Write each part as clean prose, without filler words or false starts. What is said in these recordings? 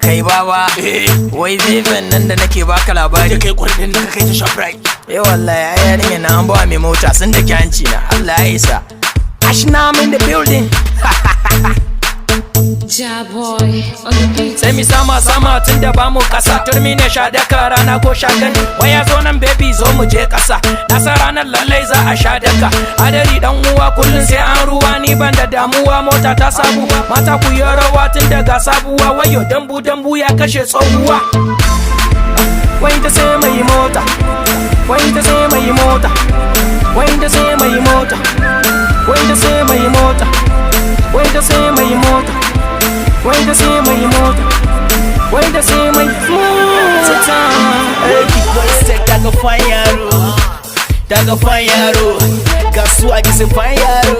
Kai baba, wai zefin nan da nake baka labari. Da kai kwarɗin da ka kai ta Shoprite. Wallahi ai yarinya na an bawa mai mota sun da hanci na. Allah ya isa. Ashna I'm in the building. Jaboy on the beat. Sai mi sama tun da bamu kasa. Turmi ne sha daka rana ko sha gani. Waya zo nan baby zo mu je kasa. Nasa ranar lallai za a sha daka. Hadari dan uwa kullun sai an ruwa. Ni ban da damuwa mota ta sabu. Mata ku yi rawa tun daga sabuwa. Wayo dambu ya kashe tsohuwa. Wai ta sai mai mota. Wai ta sai mai mota. Wai ta sai mai mota. Wai ta sai mai mota. Wai ta sai mai mota. Wai ta sai mai mota. Wai ta sai mai mota. Baby boy sai daga fan yaro. Daga fan yaro. Kasuwa ki sai fan yaro.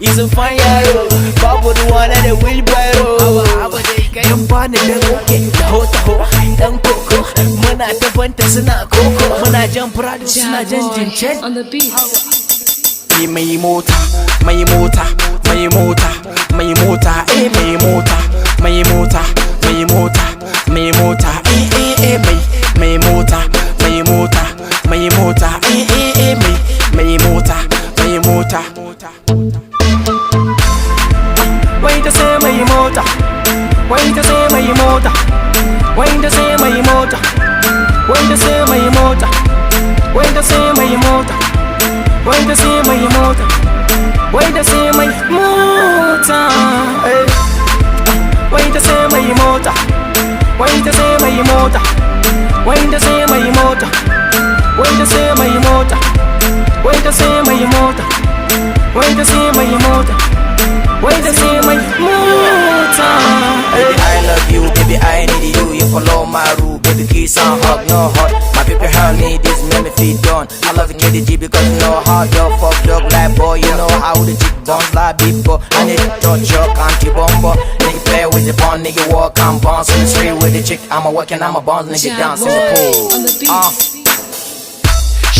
Isin fan yaro. Babu ruwa na da wheelbarrow. Yan bani da roke. Taho dan koko. Muna ta fanta suna koko. Muna jan prado suna jan jincen. On the beat. Mai mota, mai mota, mai mota, mai mota, mai mota, mai mota, mai mota, mai mota, mai mota, mai mota, mai mota, mai mota, mai mota. Wai ta sai mai mota, wai ta sai mai mota, wai ta sai mai mota, wai ta sai mai mota, wai ta sai mai mota. Wai ta sai mai mota, wai ta sai mai mota. Wai ta sai mai mota, wai ta sai mai mota, wai ta sai mai mota, wai ta sai mai mota, wai ta sai mai mota, wai ta sai mai mota, wai ta sai mai mota. I love you, baby, I need you. You follow my rule, baby, kiss and hug, no hurt. My people help me, this make me feel done. I love the KDG because you know how dog fuck dog like boy. You know how the chick bounce like big boy. I need to touch your country bumper. Nigga play with the bond, nigga walk and bounce in the street with the chick. I'm a work and I'm a bounce, nigga dance in the pool. On the beat.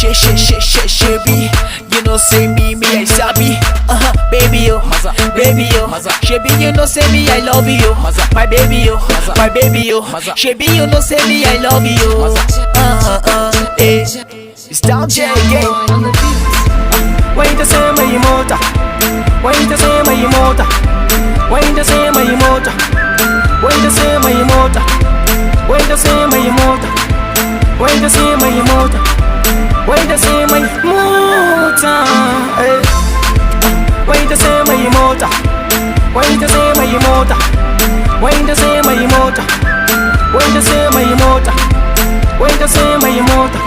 Shebi, you know say me I sabi. Baby yo, baby yo. Shebi you know say me I love you. My baby yo, my baby yo. Shebi you know say me I love you. It's down J again. On the beat. Wait to say my mota. Wait to say my mota. Wait to say my mota. Wait to say my mota. Wait to say my mota. Wait to say my mota. Wait to say my mota. Wait to say my mota. Wait to say my mota. Wait to say my mota. Wait to say my mota. Wait to say my mota.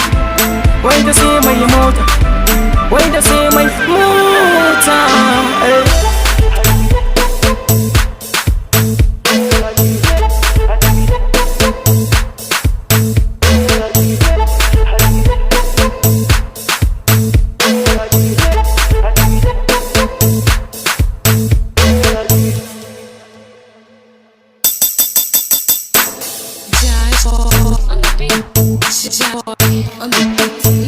Wait to say my mota. Wait to say my mota. Jaboy on the beat. Jaboy on the beat.